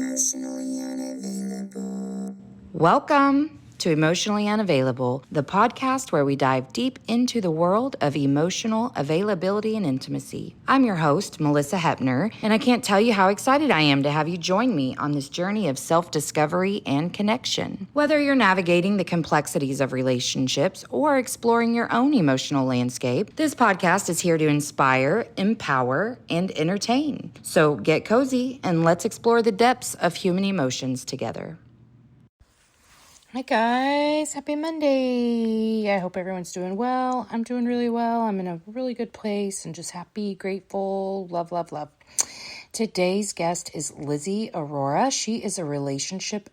Emotionally unavailable. Welcome to Emotionally Unavailable, the podcast where we dive deep into the world of emotional availability and intimacy. I'm your host, Melissa Hepner, and I can't tell you how excited I am to have you join me on this journey of self-discovery and connection. Whether you're navigating the complexities of relationships or exploring your own emotional landscape, this podcast is here to inspire, empower, and entertain. So get cozy and let's explore the depths of human emotions together. Hi guys, happy Monday. I hope everyone's doing well. I'm doing really well. I'm in a really good place and just happy, grateful, love, love, love. Today's guest is Lizzie Aurora. She is a relationship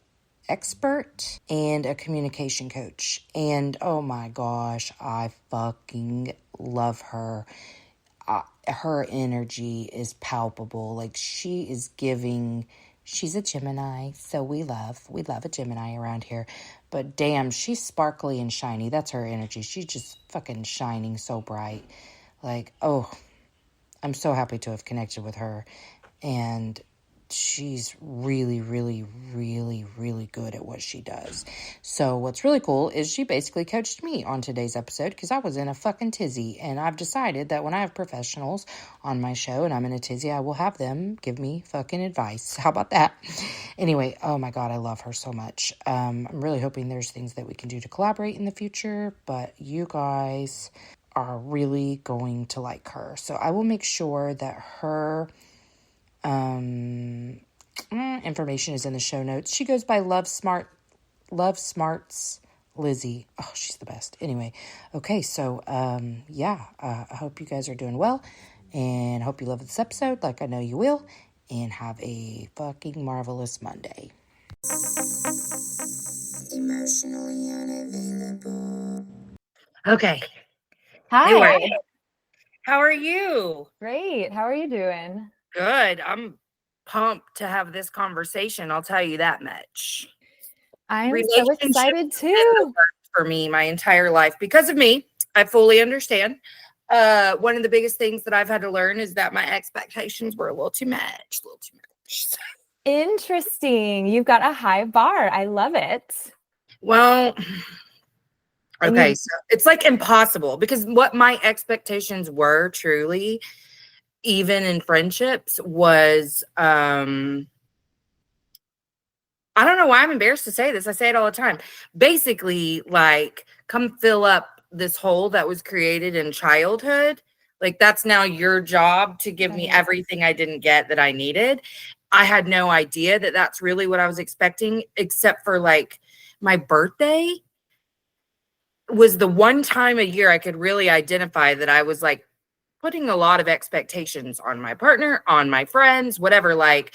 expert and a communication coach. And oh my gosh, I fucking love her. Her energy is palpable. Like she is giving. She's a Gemini, so we love a Gemini around here. But damn, she's sparkly and shiny. That's her energy. She's just fucking shining so bright. Like, oh, I'm so happy to have connected with her. And she's really, really, really, really good at what she does. So what's really cool is she basically coached me on today's episode because I was in a fucking tizzy. And I've decided that when I have professionals on my show and I'm in a tizzy, I will have them give me fucking advice. How about that? Anyway, oh my God, I love her so much. I'm really hoping there's things that we can do to collaborate in the future, but you guys are really going to like her. So I will make sure that her information is in the show notes. She goes by Love Smarts Lizzie. Oh, she's the best. Anyway, okay, so I hope you guys are doing well and hope you love this episode like I know you will, and have a fucking marvelous Monday. Emotionally unavailable. Okay. Hi. Anyway, how are you? Great. How are you doing? Good. I'm pumped to have this conversation. I'll tell you that much. I'm so excited too. For me, my entire life, because of me, I fully understand. One of the biggest things that I've had to learn is that my expectations were a little too much. Interesting. You've got a high bar. I love it. Well, okay, so it's like impossible because what my expectations were truly, even in friendships, was I don't know why I'm embarrassed to say this. I say it all the time. Basically, like, come fill up this hole that was created in childhood. Like, that's now your job to give me everything I didn't get that I needed. I had no idea that that's really what I was expecting, except for like my birthday was the one time a year I could really identify that I was like putting a lot of expectations on my partner, on my friends, whatever. Like,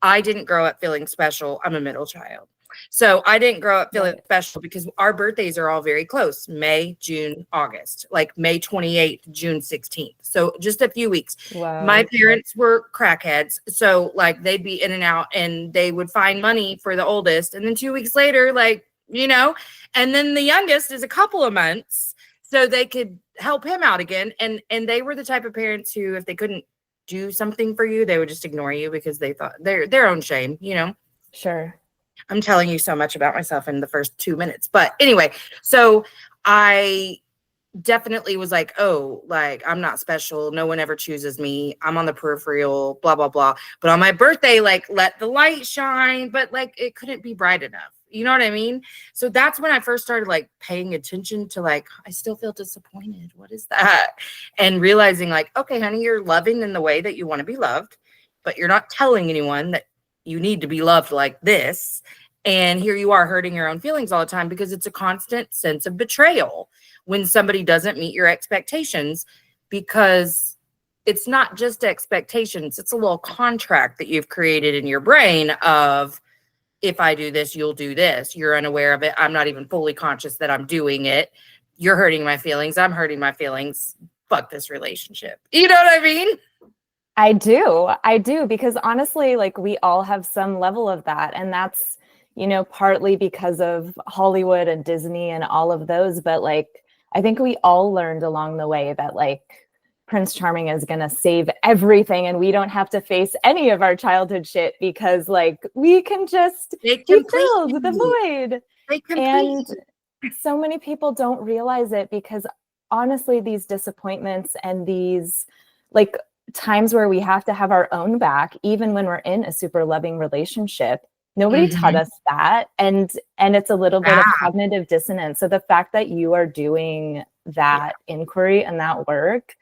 I didn't grow up feeling special. I'm a middle child. So I didn't grow up feeling special because our birthdays are all very close. May, June, August, like May 28th, June 16th. So just a few weeks. Wow. My parents were crackheads. So like they'd be in and out and they would find money for the oldest. And then 2 weeks later, like, you know, and then the youngest is a couple of months so they could help him out again. And they were the type of parents who, if they couldn't do something for you, they would just ignore you because they thought their own shame, you know? Sure. I'm telling you so much about myself in the first 2 minutes. But anyway, so I definitely was like, oh, like, I'm not special. No one ever chooses me. I'm on the peripheral, blah, blah, blah. But on my birthday, like, let the light shine. But like, it couldn't be bright enough. You know what I mean? So that's when I first started like paying attention to like, I still feel disappointed. What is that? And realizing like, okay, honey, you're loving in the way that you want to be loved, but you're not telling anyone that you need to be loved like this. And here you are hurting your own feelings all the time because it's a constant sense of betrayal when somebody doesn't meet your expectations, because it's not just expectations. It's a little contract that you've created in your brain of, if I do this, you'll do this. You're unaware of it. I'm not even fully conscious that I'm doing it. You're hurting my feelings. I'm hurting my feelings. Fuck this relationship. You know what I mean? I do, because honestly, like, we all have some level of that. And that's, you know, partly because of Hollywood and Disney and all of those. But like, I think we all learned along the way that like, Prince Charming is going to save everything and we don't have to face any of our childhood shit because like we can just They be complete filled with the you. void. They And complete. so many people don't realize it because honestly, these disappointments and these like times where we have to have our own back, even when we're in a super loving relationship, nobody taught us that. And it's a little bit of cognitive dissonance. So the fact that you are doing that inquiry and that work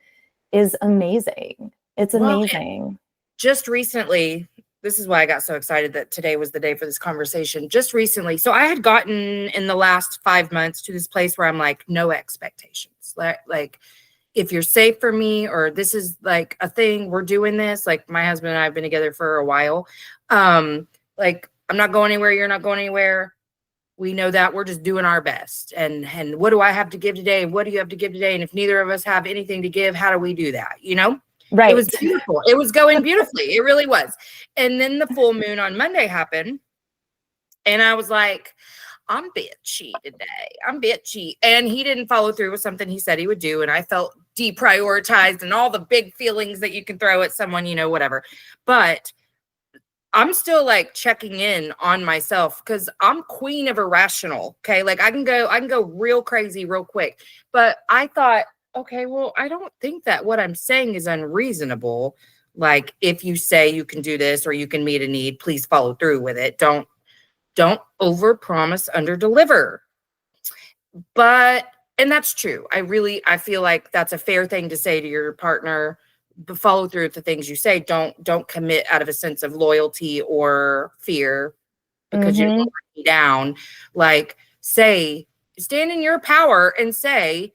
is amazing. It's amazing. Just recently, this is why I got so excited that today was the day for this conversation. Just recently, so I had gotten in the last 5 months to this place where I'm like, no expectations. Like if you're safe for me, or this is like a thing, we're doing this. Like my husband and I have been together for a while. Like I'm not going anywhere. You're not going anywhere. We know that we're just doing our best. And what do I have to give today? And what do you have to give today? And if neither of us have anything to give, how do we do that? You know? Right. It was beautiful. It was going beautifully. It really was. And then the full moon on Monday happened. And I was like, I'm bitchy today. I'm bitchy. And he didn't follow through with something he said he would do. And I felt deprioritized and all the big feelings that you can throw at someone, you know, whatever. But I'm still like checking in on myself because I'm queen of irrational. Okay. Like I can go real crazy real quick. But I thought, okay, well, I don't think that what I'm saying is unreasonable. Like if you say you can do this or you can meet a need, please follow through with it. Don't over promise, under deliver. But, and that's true. I feel like that's a fair thing to say to your partner, but follow through with the things you say. Don't commit out of a sense of loyalty or fear because you don't want to let me down. Like stand in your power and say,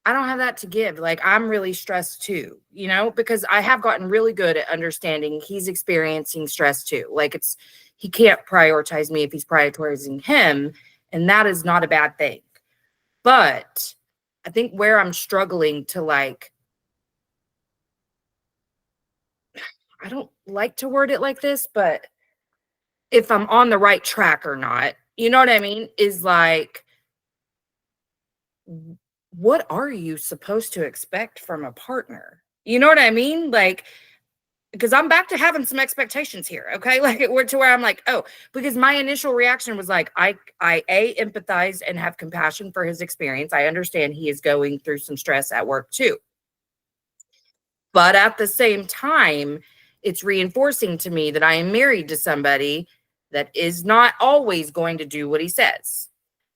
I don't have that to give. Like, I'm really stressed too, you know, because I have gotten really good at understanding he's experiencing stress too. Like he can't prioritize me if he's prioritizing him. And that is not a bad thing. But I think where I'm struggling to like, I don't like to word it like this, but if I'm on the right track or not, you know what I mean? Is like, what are you supposed to expect from a partner? You know what I mean? Like, because I'm back to having some expectations here. Okay. Like to where I'm like, oh, because my initial reaction was like, I empathize and have compassion for his experience. I understand he is going through some stress at work too. But at the same time, it's reinforcing to me that I am married to somebody that is not always going to do what he says.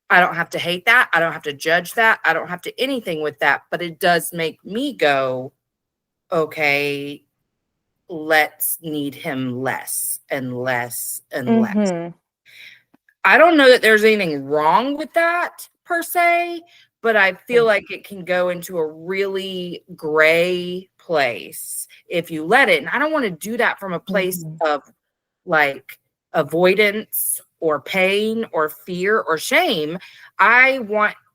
I don't have to hate that. I don't have to judge that. I don't have to anything with that. But it does make me go, okay, let's need him less and less and less. I don't know that there's anything wrong with that per se, but I feel like it can go into a really gray place if you let it. And I don't want to do that from a place of like avoidance or pain or fear or shame. I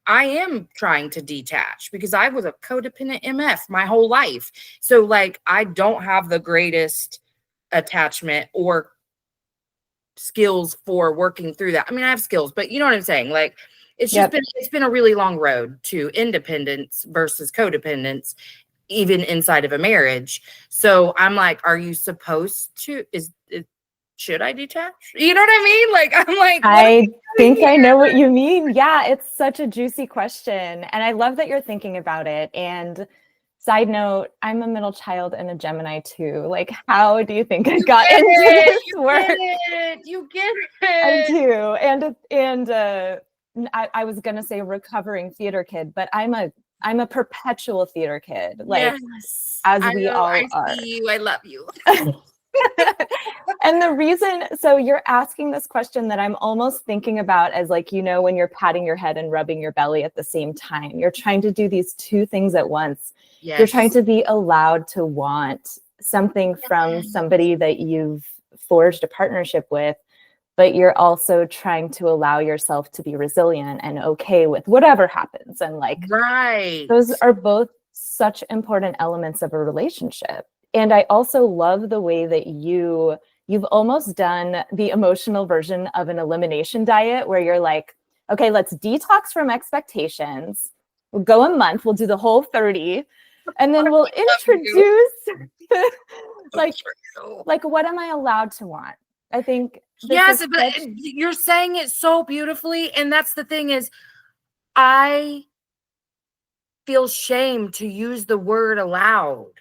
am trying to detach because I was a codependent MF my whole life. So like, I don't have the greatest attachment or skills for working through that. I mean, I have skills, but you know what I'm saying? Like, it's just it's been a really long road to independence versus codependence, even inside of a marriage. So I'm like, are you supposed to, should I detach? You know what I mean? Like, I'm like, I think I know what you mean. Yeah, it's such a juicy question. And I love that you're thinking about it. And side note, I'm a middle child and a Gemini too. Like, how do you think I got into this work? You get it. I do. And I was gonna say recovering theater kid, but I'm a perpetual theater kid. Like, yes, as we all are. I see you. I love you. And the reason, so you're asking this question that I'm almost thinking about as like, you know, when you're patting your head and rubbing your belly at the same time, you're trying to do these two things at once. Yes. You're trying to be allowed to want something from somebody that you've forged a partnership with, but you're also trying to allow yourself to be resilient and okay with whatever happens. And like, those are both such important elements of a relationship. And I also love the way that you've almost done the emotional version of an elimination diet where you're like, okay, let's detox from expectations. We'll go a month. We'll do the whole 30. And then we'll introduce like True. like what am I allowed to want? I think this Yes, is but such- you're saying it so beautifully. And that's the thing is, I feel shame to use the word allowed.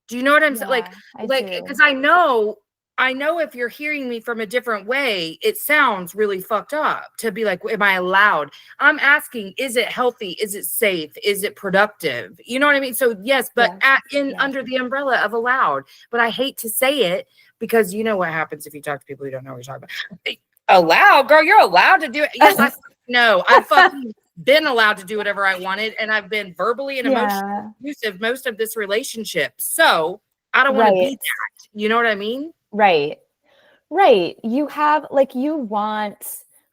Do you know what I'm saying? yeah, I do. Because I know if you're hearing me from a different way, it sounds really fucked up to be like, am I allowed? I'm asking, is it healthy? Is it safe? Is it productive? You know what I mean? So yes, but Yeah. under the umbrella of allowed. But I hate to say it because you know what happens if you talk to people who don't know what you're talking about. Allowed, girl, you're allowed to do it. Yes, I know. I fucking been allowed to do whatever I wanted, and I've been verbally and emotionally abusive most of this relationship. So I don't want to be that. You know what I mean? Right. You have like, you want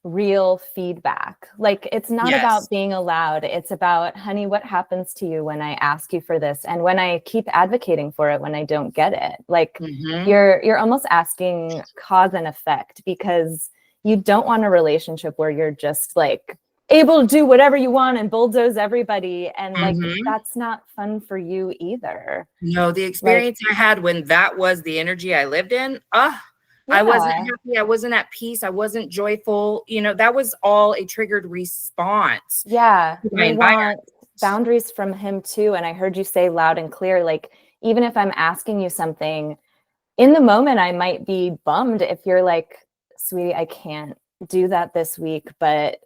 real feedback. Like, it's not about being allowed. It's about, honey, what happens to you when I ask you for this? And when I keep advocating for it, when I don't get it, like you're almost asking cause and effect, because you don't want a relationship where you're just like able to do whatever you want and bulldoze everybody. And like, that's not fun for you either. No, the experience I had when that was the energy I lived in, I wasn't happy. I wasn't at peace. I wasn't joyful. You know, that was all a triggered response. Yeah. We want boundaries from him too. And I heard you say loud and clear, like, even if I'm asking you something in the moment, I might be bummed if you're like, sweetie, I can't do that this week, but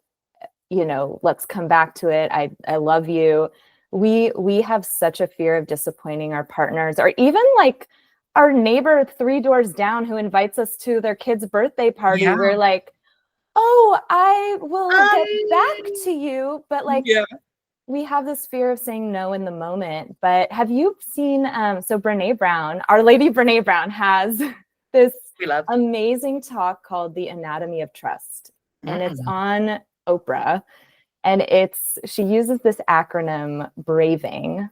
you know, let's come back to it. I love you. We have such a fear of disappointing our partners, or even like our neighbor 3 doors down who invites us to their kid's birthday party. Yeah. We're like, oh, I will get back to you. But like, we have this fear of saying no in the moment. But have you seen, so Brene Brown, Our Lady Brene Brown has this amazing talk called The Anatomy of Trust. And it's on Oprah. And she uses this acronym, BRAVING,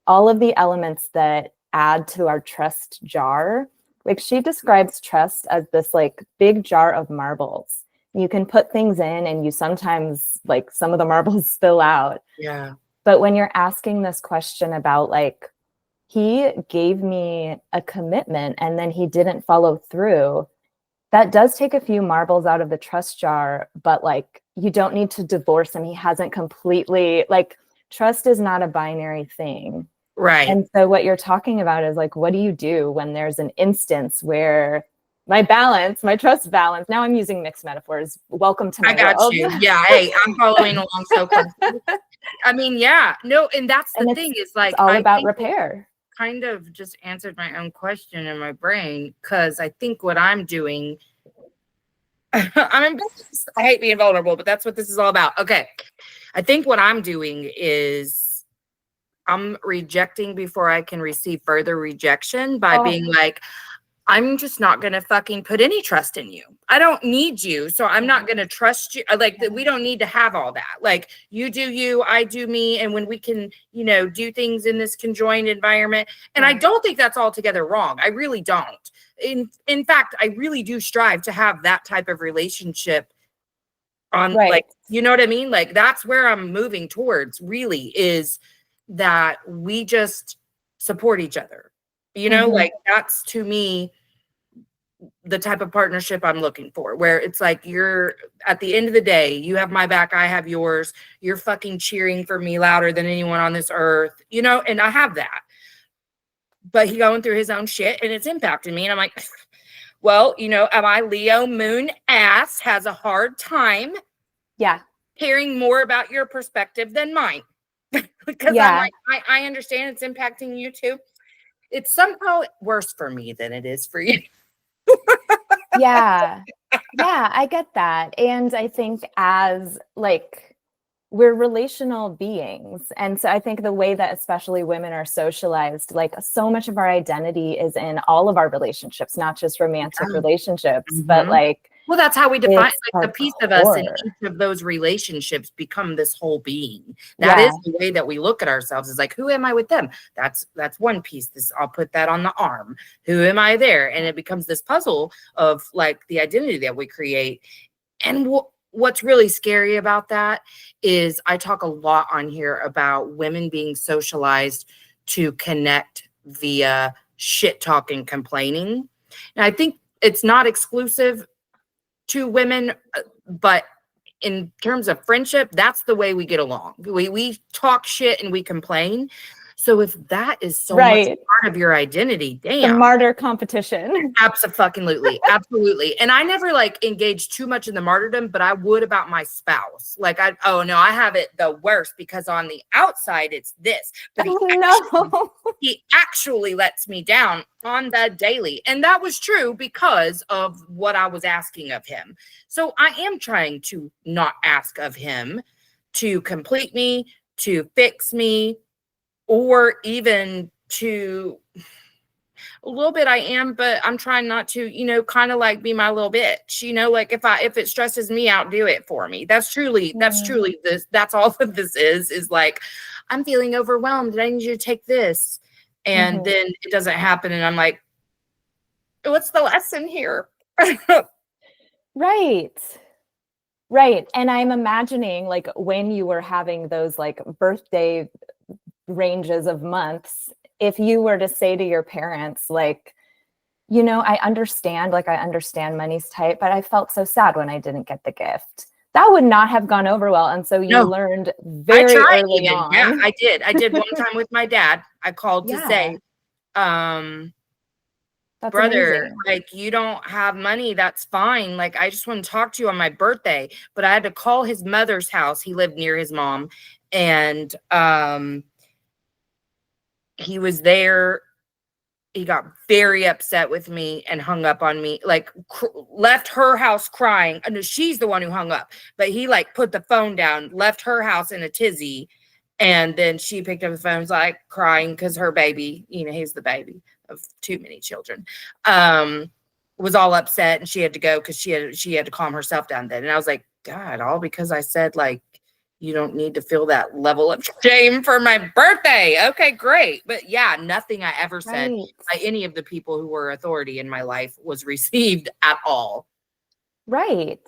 all of the elements that add to our trust jar. Like, she describes trust as this like big jar of marbles. You can put things in and you sometimes like some of the marbles spill out. Yeah. But when you're asking this question about like, he gave me a commitment and then he didn't follow through, that does take a few marbles out of the trust jar, but like, you don't need to divorce him. He hasn't completely, like, trust is not a binary thing. Right. And so what you're talking about is like, what do you do when there's an instance where my trust balance, now I'm using mixed metaphors. Welcome to my world. You. Yeah. Hey, I'm following along so closely. I mean, yeah, no. And that's the thing is like, it's all about repair. Kind of just answered my own question in my brain, because I think what I'm doing, I hate being vulnerable, but that's what this is all about. Okay. I think what I'm doing is I'm rejecting before I can receive further rejection by being like, I'm just not going to fucking put any trust in you. I don't need you. So I'm not going to trust you. Like, we don't need to have all that. Like, you do you, I do me. And when we can, you know, do things in this conjoined environment. And I don't think that's altogether wrong. I really don't. In fact, I really do strive to have that type of relationship on like, you know what I mean? Like, that's where I'm moving towards, really, is that we just support each other. You know, like, that's to me the type of partnership I'm looking for, where it's like, you're at the end of the day, you have my back, I have yours. You're fucking cheering for me louder than anyone on this earth, you know, and I have that. But he's going through his own shit and it's impacting me. And I'm like, well, you know, my Leo moon ass has a hard time hearing more about your perspective than mine. Because I'm like, I understand it's impacting you too. It's somehow worse for me than it is for you. Yeah, I get that. And I think as like, we're relational beings. And so I think the way that especially women are socialized, like, so much of our identity is in all of our relationships, not just romantic relationships, but like, well, that's how we define, like, the piece of us in each of those relationships become this whole being. That is the way that we look at ourselves, is like, who am I with them? That's one piece. I'll put that on the arm. Who am I there? And it becomes this puzzle of like the identity that we create. And what's really scary about that is I talk a lot on here about women being socialized to connect via shit talking, complaining. And I think it's not exclusive to women, but in terms of friendship, that's the way we get along. We talk shit and we complain. So if that is so much part of your identity, The damn. martyr competition. Absolutely. Absolutely. And I never like engaged too much in the martyrdom, but I would about my spouse. Like I have it the worst because on the outside it's this, but he actually lets me down on the daily. And that was true because of what I was asking of him. So I am trying to not ask of him to complete me, to fix me, or even to a little bit I am, but I'm trying not to, kind of like be my little bitch, like if it stresses me out, do it for me. That's truly this, that's all that this is like, I'm feeling overwhelmed and I need you to take this. And then it doesn't happen. And I'm like, what's the lesson here? Right. And I'm imagining like when you were having those like birthday ranges of months, if you were to say to your parents, like, I understand money's tight, but I felt so sad when I didn't get the gift. That would not have gone over well. And so you learned very early on. Yeah, I did one time with my dad. I called to say, That's brother, amazing. like you don't have money, that's fine. Like I just want to talk to you on my birthday. But I had to call his mother's house. He lived near his mom. And he was there. He got very upset with me and hung up on me, like left her house crying. I know she's the one who hung up, but he like put the phone down, left her house in a tizzy. And then she picked up the phone, was like crying because her baby, he's the baby of too many children, was all upset and she had to go because she had to calm herself down then. And I was like, God, all because I said like, you don't need to feel that level of shame for my birthday. Okay, great. But yeah, nothing I ever said by any of the people who were authority in my life was received at all. Right.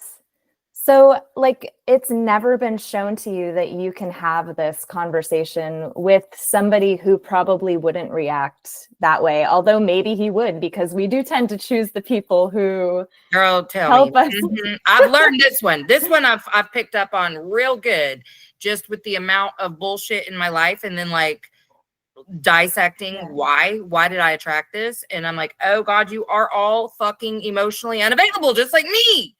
So like, it's never been shown to you that you can have this conversation with somebody who probably wouldn't react that way. Although maybe he would, because we do tend to choose the people who help us. I've learned this one. This one I've picked up on real good, just with the amount of bullshit in my life. And then like dissecting why did I attract this? And I'm like, oh God, you are all fucking emotionally unavailable, just like me.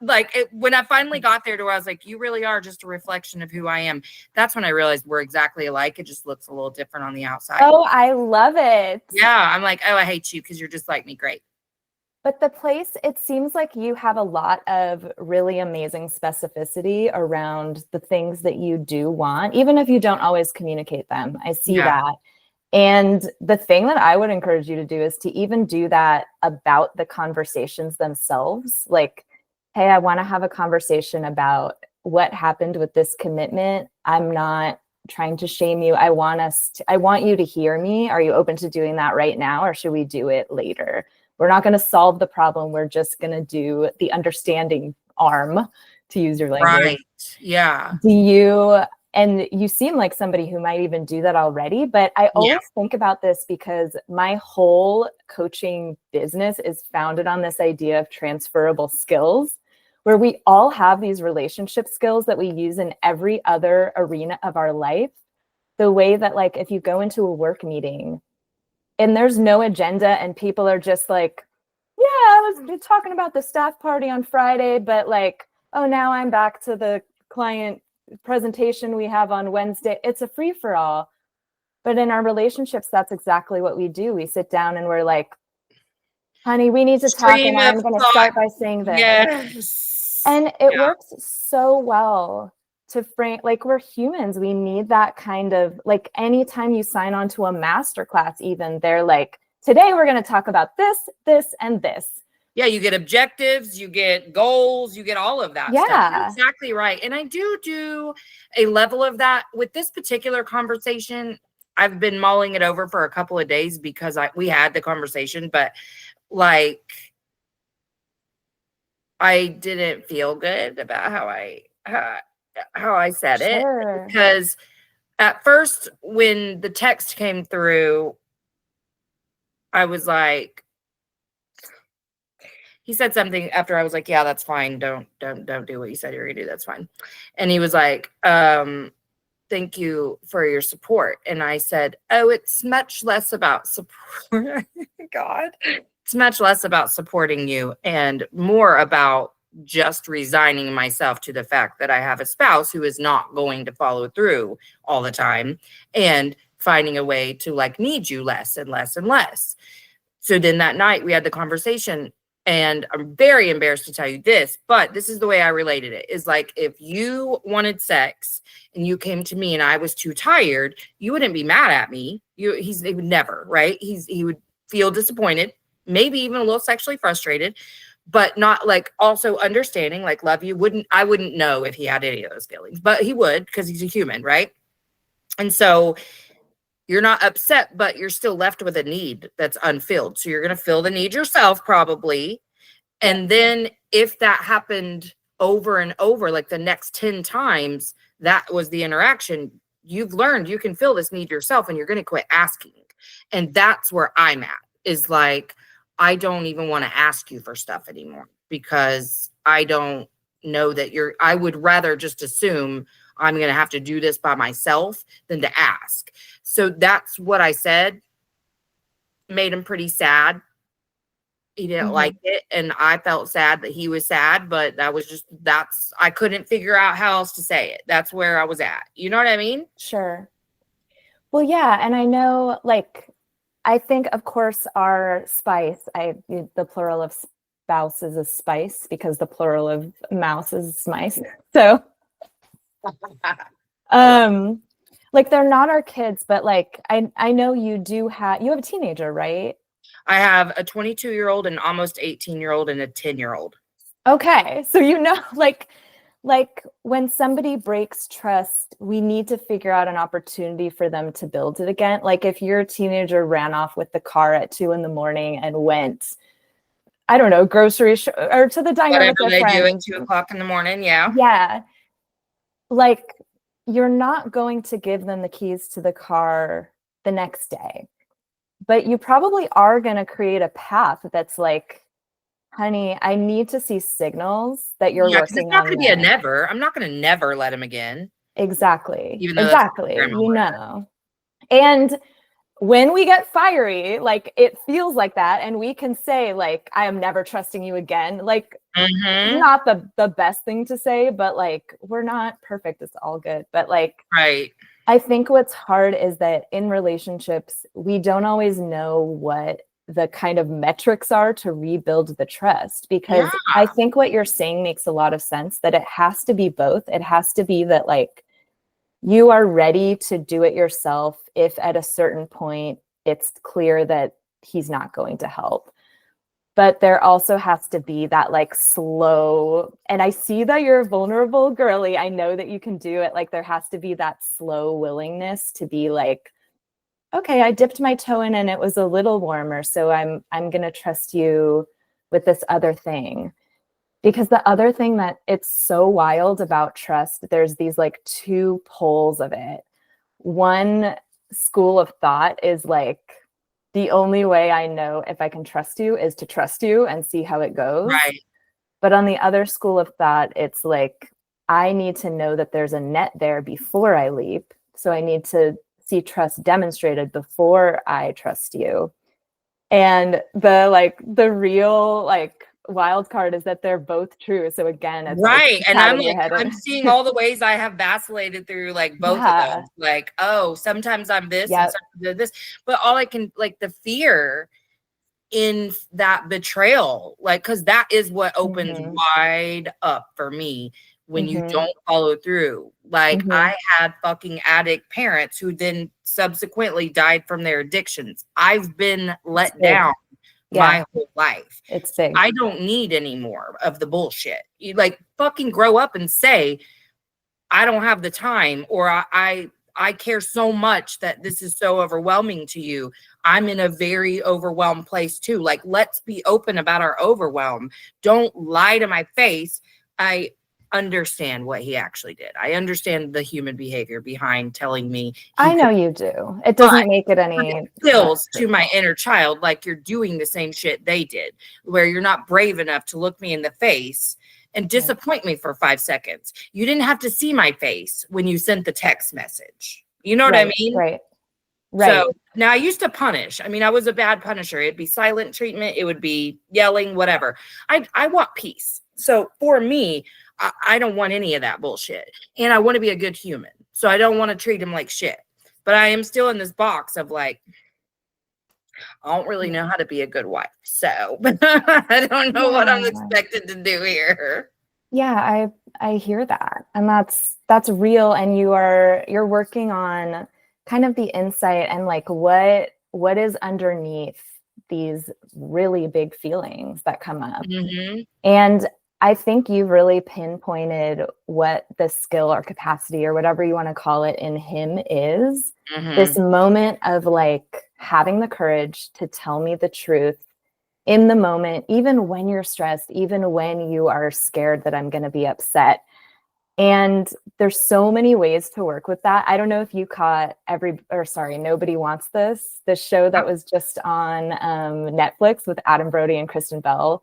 Like when I finally got there to where I was like, you really are just a reflection of who I am. That's when I realized we're exactly alike. It just looks a little different on the outside. Oh, I love it. Yeah. I'm like, oh, I hate you because you're just like me. Great. But it seems like you have a lot of really amazing specificity around the things that you do want, even if you don't always communicate them. I see that. And the thing that I would encourage you to do is to even do that about the conversations themselves. Like, hey, I want to have a conversation about what happened with this commitment. I'm not trying to shame you. I want you to hear me. Are you open to doing that right now, or should we do it later? We're not going to solve the problem. We're just going to do the understanding arm, to use your language. Right. Yeah. And you seem like somebody who might even do that already, but I always think about this because my whole coaching business is founded on this idea of transferable skills, where we all have these relationship skills that we use in every other arena of our life. The way that, like, if you go into a work meeting and there's no agenda and people are just like, yeah, I was talking about the staff party on Friday, but like, oh, now I'm back to the client presentation we have on Wednesday. It's a free for all. But in our relationships, that's exactly what we do. We sit down and we're like, honey, we need to talk, and I'm going to start by saying this. Yes. And it works so well to frame, like, we're humans. We need that kind of, like, anytime you sign on to a masterclass, even, they're like, today we're going to talk about this, this, and this. Yeah, you get objectives, you get goals, you get all of that stuff. You're exactly right. And I do a level of that with this particular conversation. I've been mulling it over for a couple of days because we had the conversation, but like I didn't feel good about how I said it, because at first, when the text came through, I was like, he said something after I was like, yeah, that's fine. Don't do what you said you're gonna do. That's fine. And he was like, thank you for your support. And I said, oh, it's much less about support. God, it's much less about supporting you and more about just resigning myself to the fact that I have a spouse who is not going to follow through all the time and finding a way to like need you less and less and less. So then that night we had the conversation, and I'm very embarrassed to tell you this, but this is the way I related it, is like, if you wanted sex and you came to me and I was too tired, you wouldn't be mad at me. He would never, right? He would feel disappointed, maybe even a little sexually frustrated, but not like also understanding, like, love you. I wouldn't know if he had any of those feelings, but he would, because he's a human, right? And so you're not upset, but you're still left with a need that's unfilled. So you're going to fill the need yourself probably. And then if that happened over and over, like the next 10 times, that was the interaction, you've learned you can fill this need yourself and you're going to quit asking. And that's where I'm at, is like, I don't even want to ask you for stuff anymore because I don't know that I would rather just assume I'm going to have to do this by myself than to ask. So that's what I said. Made him pretty sad. He didn't like it. And I felt sad that he was sad, but I couldn't figure out how else to say it. That's where I was at. You know what I mean? Sure. Well, yeah. And I know, like, I think, of course, our spice, the plural of spouse is a spice because the plural of mouse is smice. So, like, they're not our kids, but like, I know you have a teenager, right? I have a 22-year-old, an almost 18-year-old, and a 10-year-old. Okay. So, like when somebody breaks trust, we need to figure out an opportunity for them to build it again. Like if your teenager ran off with the car at 2 a.m. and went, I don't know, grocery or to the diner with their friends. Whatever they do at 2 o'clock in the morning. Yeah. Yeah. Like you're not going to give them the keys to the car the next day, but you probably are going to create a path that's like, honey, I need to see signals that you're working on. It's not going to be a never. I'm not going to never let him again. Exactly. Exactly. You know. And when we get fiery, like it feels like that. And we can say like, I am never trusting you again. Like not the best thing to say, but like, we're not perfect. It's all good. But like, right. I think what's hard is that in relationships, we don't always know what the kind of metrics are to rebuild the trust, because I think what you're saying makes a lot of sense, that it has to be both. It has to be that like you are ready to do it yourself if at a certain point it's clear that he's not going to help. But there also has to be that like slow, and I see that you're a vulnerable girly. I know that you can do it. Like there has to be that slow willingness to be like, okay, I dipped my toe in and it was a little warmer, so I'm going to trust you with this other thing. Because the other thing that it's so wild about trust, there's these like two poles of it. One school of thought is like, the only way I know if I can trust you is to trust you and see how it goes. Right. But on the other school of thought, it's like, I need to know that there's a net there before I leap. So I need to see trust demonstrated before I trust you. And the real like wild card is that they're both true. So again, it's right. Like, and I'm seeing all the ways I have vacillated through like both of them. Like, oh, sometimes I'm this and sometimes I'm this. But all I can like the fear in that betrayal, like, because that is what opens wide up for me. When you don't follow through. Like I had fucking addict parents who then subsequently died from their addictions. I've been let down my whole life. It's big. I don't need any more of the bullshit. You like fucking grow up and say, I don't have the time, or I care so much that this is so overwhelming to you. I'm in a very overwhelmed place too. Like, let's be open about our overwhelm. Don't lie to my face. understand what he actually did. I understand the human behavior behind telling me. I know you do. It doesn't make it any skills to my inner child, like you're doing the same shit they did, where you're not brave enough to look me in the face and disappoint me for 5 seconds. You didn't have to see my face when you sent the text message. You know what I mean? Right. So now I used to punish. I mean, I was a bad punisher. It'd be silent treatment. It would be yelling, whatever. I want peace. So for me, I don't want any of that bullshit. And I want to be a good human. So I don't want to treat him like shit. But I am still in this box of like, I don't really know how to be a good wife. So I don't know what I'm expected to do here. Yeah, I hear that. And that's real. And you're working on kind of the insight and like what is underneath these really big feelings that come up. Mm-hmm. And I think you've really pinpointed what the skill or capacity or whatever you want to call it in him is. Mm-hmm. This moment of like having the courage to tell me the truth in the moment, even when you're stressed, even when you are scared that I'm going to be upset. And there's so many ways to work with that. I don't know if you caught Nobody Wants This, the show that was just on Netflix with Adam Brody and Kristen Bell.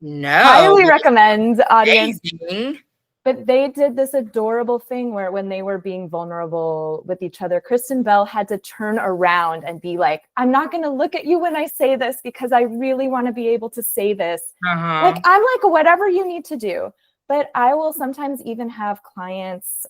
No. Highly recommend, audience. Amazing. But they did this adorable thing where when they were being vulnerable with each other, Kristen Bell had to turn around and be like, I'm not going to look at you when I say this because I really want to be able to say this. Like, I'm like, whatever you need to do. But I will sometimes even have clients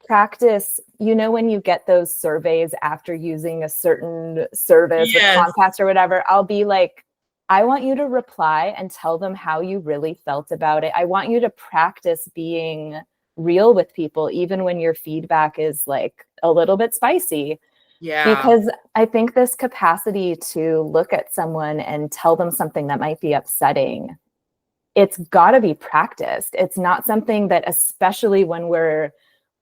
practice, when you get those surveys after using a certain service or Comcast or whatever, I'll be like, I want you to reply and tell them how you really felt about it. I want you to practice being real with people, even when your feedback is like a little bit spicy. Yeah. Because I think this capacity to look at someone and tell them something that might be upsetting, it's got to be practiced. It's not something that, especially when we're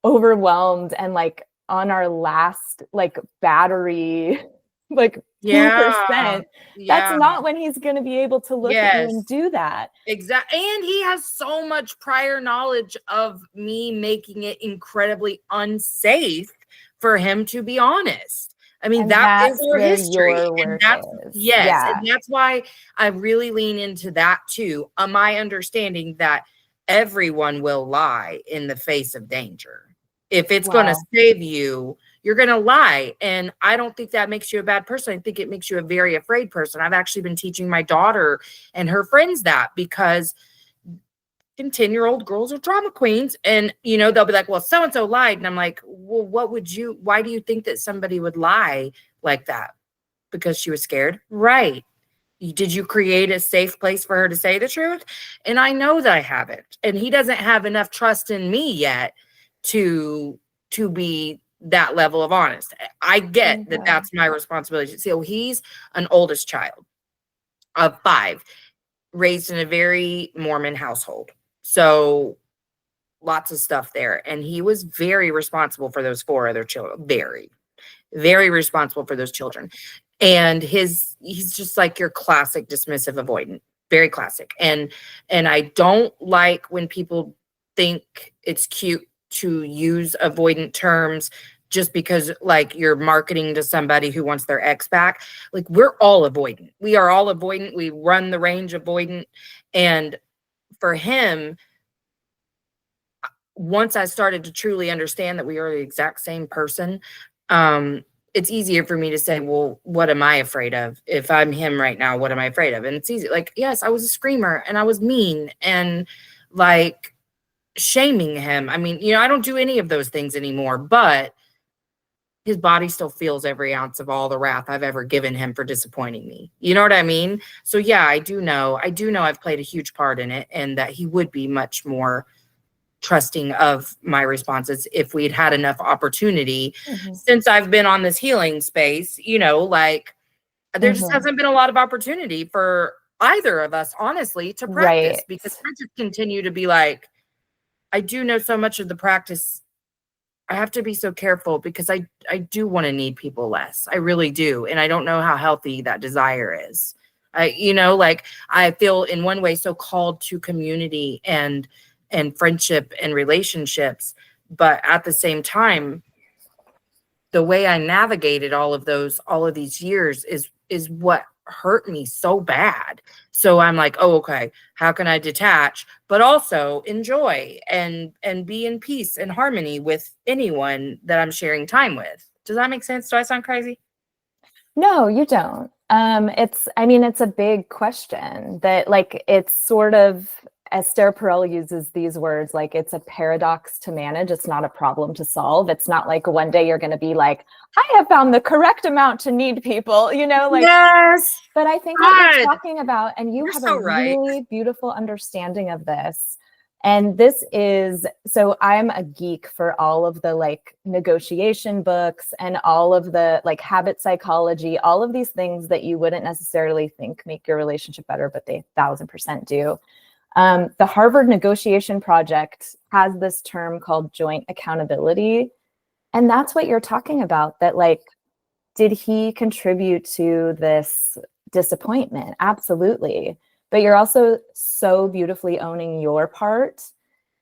overwhelmed and like on our last like battery, like 2%, that's not when he's going to be able to look at you and do that. Exactly. And he has so much prior knowledge of me making it incredibly unsafe for him to be honest. I mean, that is our history. And that's why I really lean into that too. My understanding that everyone will lie in the face of danger. If it's going to save you, you're going to lie. And I don't think that makes you a bad person. I think it makes you a very afraid person. I've actually been teaching my daughter and her friends that, because 10-year-old girls are drama queens. And, they'll be like, well, so-and-so lied. And I'm like, well, why do you think that somebody would lie like that? Because she was scared? Right. Did you create a safe place for her to say the truth? And I know that I haven't. And he doesn't have enough trust in me yet to be that level of honest. I get that that's my responsibility. So he's an oldest child of 5, raised in a very Mormon household. So lots of stuff there. And he was very responsible for those 4 other children. Very, very responsible for those children. And he's just like your classic dismissive avoidant. Very classic. And I don't like when people think it's cute to use avoidant terms just because like you're marketing to somebody who wants their ex back. Like, we're all avoidant. We are all avoidant. We run the range avoidant. And for him, once I started to truly understand that we are the exact same person, it's easier for me to say, well, what am I afraid of? If I'm him right now, what am I afraid of? And it's easy. Like, yes, I was a screamer and I was mean and like shaming him. I mean, I don't do any of those things anymore, but his body still feels every ounce of all the wrath I've ever given him for disappointing me. You know what I mean? So yeah, I do know I've played a huge part in it, and that he would be much more trusting of my responses if we'd had enough opportunity. Since I've been on this healing space, like there just hasn't been a lot of opportunity for either of us, honestly, to practice, because I just continue to be like, I do know so much of the practice. I have to be so careful because I do want to need people less. I really do. And I don't know how healthy that desire is. I feel in one way so called to community and and friendship and relationships. But at the same time, the way I navigated all of these years is what hurt me so bad. So I'm like, oh, okay, how can I detach, but also enjoy and be in peace and harmony with anyone that I'm sharing time with? Does that make sense? Do I sound crazy? No, you don't. It's a big question that, like, it's sort of, Esther Perel uses these words, like, it's a paradox to manage. It's not a problem to solve. It's not like one day you're going to be like, I have found the correct amount to need people, like, yes. But I think what you're God. talking about, and you You're have so a right. really beautiful understanding of this. And this is, so I'm a geek for all of the like negotiation books and all of the like habit psychology, all of these things that you wouldn't necessarily think make your relationship better, but they 1000% do. The Harvard Negotiation Project has this term called joint accountability. And that's what you're talking about, that like, did he contribute to this disappointment? Absolutely. But you're also so beautifully owning your part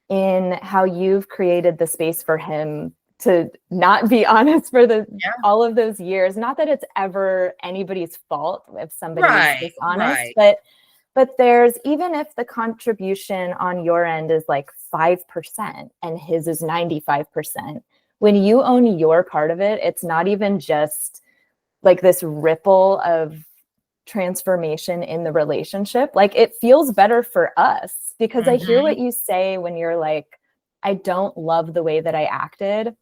in how you've created the space for him to not be honest for all of those years. Not that it's ever anybody's fault if somebody's dishonest, but there's, even if the contribution on your end is like 5% and his is 95%, when you own your part of it, it's not even just like this ripple of transformation in the relationship. Like, it feels better for us because I hear what you say when you're like, I don't love the way that I acted.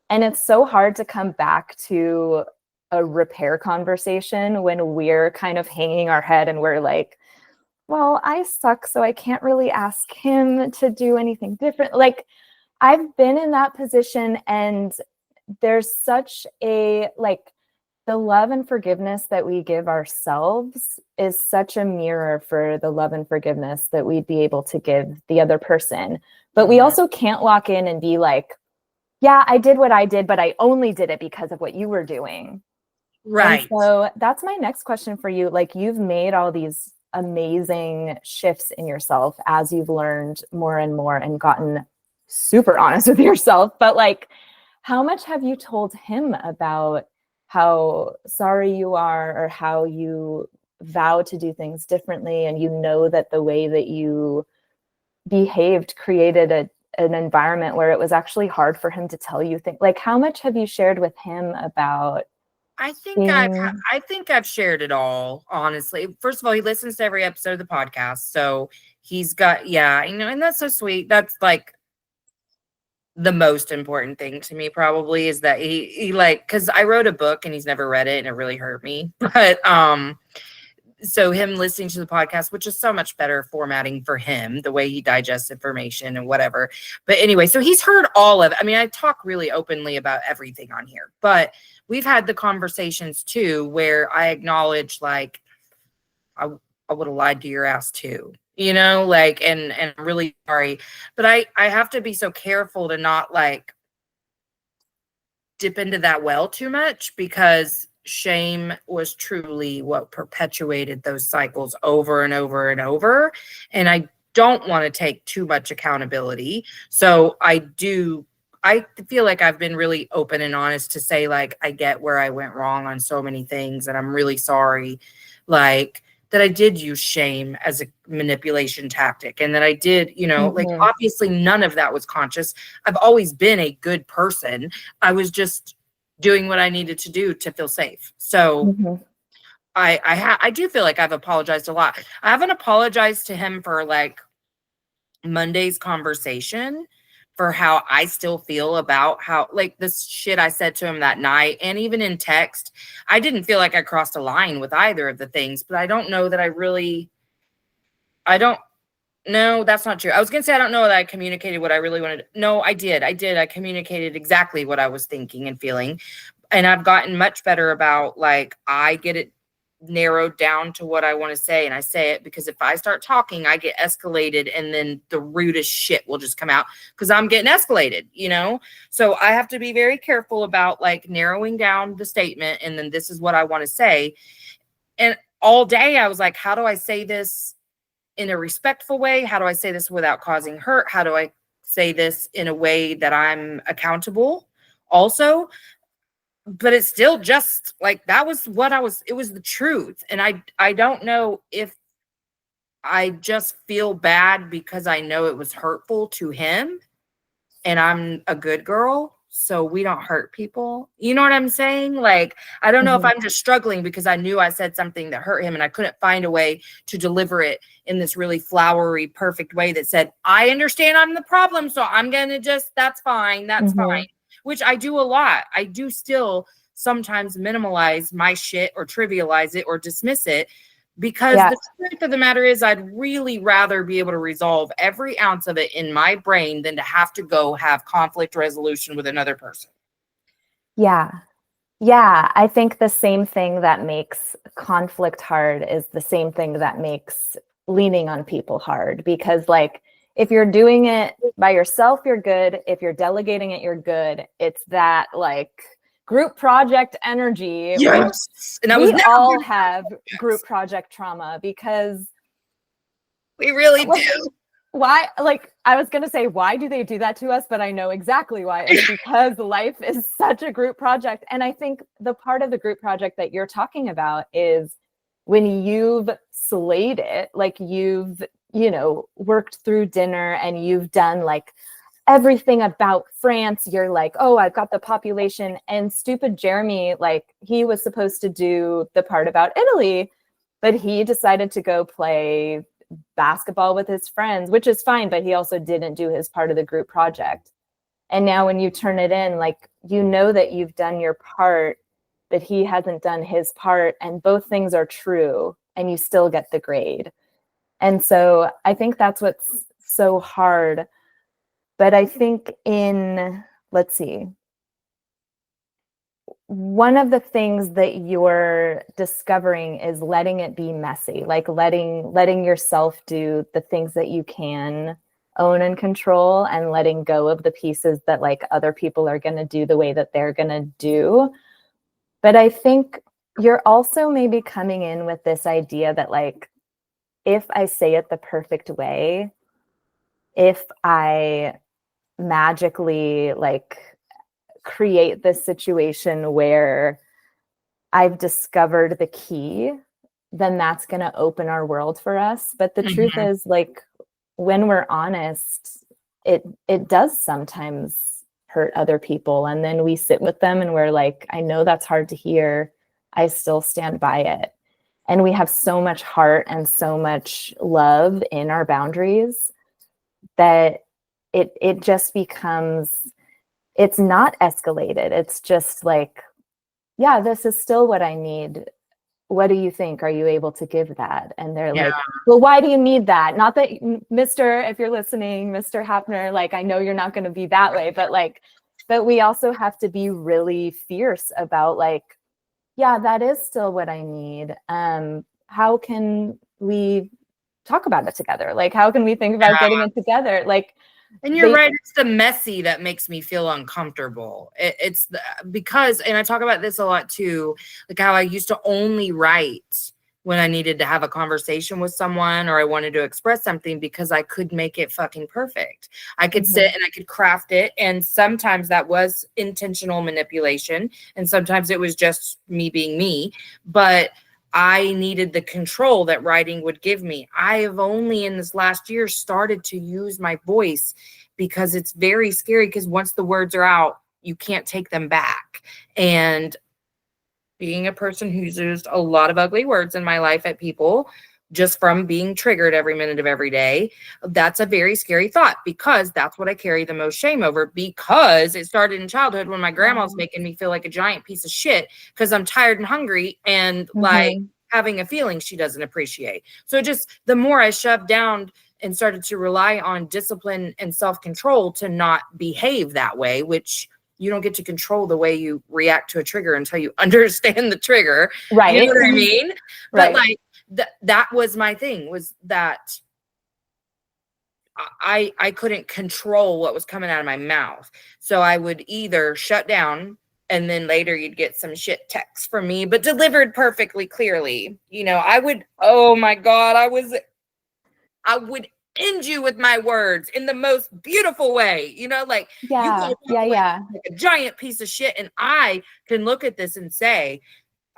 And it's so hard to come back to a repair conversation when we're kind of hanging our head and we're like, well, I suck, so I can't really ask him to do anything different. Like, I've been in that position, and there's such a, like, the love and forgiveness that we give ourselves is such a mirror for the love and forgiveness that we'd be able to give the other person. But we also can't walk in and be like, yeah, I did what I did, but I only did it because of what you were doing. Right. And so that's my next question for you. Like, you've made all these amazing shifts in yourself as you've learned more and more and gotten super honest with yourself. But like, how much have you told him about how sorry you are, or how you vow to do things differently, and that the way that you behaved created an environment where it was actually hard for him to tell you things? Like, how much have you shared with him about? I think I've shared it all, honestly. First of all, he listens to every episode of the podcast, so he's got, and that's so sweet. That's like the most important thing to me, probably, is that he like, because I wrote a book and he's never read it and it really hurt me. But so him listening to the podcast, which is so much better formatting for him, the way he digests information and whatever. But anyway, so he's heard all of it. I mean, I talk really openly about everything on here, but we've had the conversations too where I acknowledge, like, I would have lied to your ass too. Like, and I'm really sorry, but I have to be so careful to not like dip into that well too much, because shame was truly what perpetuated those cycles over and over and over. And I don't want to take too much accountability. So I feel like I've been really open and honest to say, like, I get where I went wrong on so many things, and I'm really sorry. Like, that I did use shame as a manipulation tactic, and that I did, like, obviously none of that was conscious. I've always been a good person. I was just doing what I needed to do to feel safe. So I do feel like I've apologized a lot. I haven't apologized to him for like Monday's conversation, for how I still feel about how, like, this shit I said to him that night, and even in text. I didn't feel like I crossed a line with either of the things, but I don't know that no, that's not true. I was going to say, I don't know that I communicated what I really wanted. No, I did. I communicated exactly what I was thinking and feeling. And I've gotten much better about, like, I get it narrowed down to what I want to say, and I say it, because if I start talking, I get escalated, and then the rudest shit will just come out because I'm getting escalated, So I have to be very careful about, like, narrowing down the statement, and then this is what I want to say. And all day I was like, how do I say this in a respectful way? How do I say this without causing hurt? How do I say this in a way that I'm accountable also? But it's still just like, that was what it was the truth. And I don't know if I just feel bad because I know it was hurtful to him and I'm a good girl, so we don't hurt people. You know what I'm saying? Like, I don't know if I'm just struggling because I knew I said something that hurt him and I couldn't find a way to deliver it in this really flowery, perfect way that said, I understand I'm the problem, so I'm going to just, that's fine. That's fine. Which I do a lot. I do still sometimes minimalize my shit or trivialize it or dismiss it. Because the truth of the matter is, I'd really rather be able to resolve every ounce of it in my brain than to have to go have conflict resolution with another person. Yeah. Yeah. I think the same thing that makes conflict hard is the same thing that makes leaning on people hard. Because, like, if you're doing it by yourself, you're good. If you're delegating it, you're good. It's that, like, group project energy. Yes. And we all have group project trauma because we really do. Why? Like, I was going to say, why do they do that to us? But I know exactly why. It's because life is such a group project. And I think the part of the group project that you're talking about is when you've slayed it, like you've, worked through dinner and you've done like everything about France. You're like, oh, I've got the population. And stupid Jeremy, like, he was supposed to do the part about Italy, but he decided to go play basketball with his friends, which is fine, but he also didn't do his part of the group project. And now when you turn it in, like, that you've done your part, but he hasn't done his part, and both things are true, and you still get the grade. And so I think that's what's so hard. But I think let's see, one of the things that you're discovering is letting it be messy, like letting yourself do the things that you can own and control, and letting go of the pieces that, like, other people are going to do the way that they're going to do. But I think you're also maybe coming in with this idea that, like, if I say it the perfect way, if I magically, like, create this situation where I've discovered the key, then that's going to open our world for us. But the truth is, like, when we're honest, it does sometimes hurt other people. And then we sit with them and we're like, I know that's hard to hear. I still stand by it. And we have so much heart and so much love in our boundaries that it just becomes, it's not escalated. It's just like, yeah, this is still what I need. What do you think? Are you able to give that? And they're like, well, why do you need that? Not that, if you're listening, Mr. Hapner, like, I know you're not going to be that way, but we also have to be really fierce about, like, yeah, that is still what I need. How can we talk about it together? Like, how can we think about getting it together? Like, and you're right. It's the messy that makes me feel uncomfortable. Because, and I talk about this a lot too, like how I used to only write when I needed to have a conversation with someone or I wanted to express something, because I could make it fucking perfect. I could sit and I could craft it. And sometimes that was intentional manipulation. And sometimes it was just me being me. But I needed the control that writing would give me. I have only in this last year started to use my voice, because it's very scary, because once the words are out, you can't take them back. And being a person who's used a lot of ugly words in my life at people, just from being triggered every minute of every day, that's a very scary thought, because that's what I carry the most shame over, because it started in childhood when my grandma was making me feel like a giant piece of shit because I'm tired and hungry and like having a feeling she doesn't appreciate. So just the more I shoved down and started to rely on discipline and self-control to not behave that way, which you don't get to control the way you react to a trigger until you understand the trigger. Right. You know what I mean? Right. But like that was my thing, was that I couldn't control what was coming out of my mouth. So I would either shut down, and then later you'd get some shit text from me, but delivered perfectly clearly. I would, oh my God, I was I would end you with my words in the most beautiful way. You know, like you Yeah. go Yeah. like a giant piece of shit. And I can look at this and say,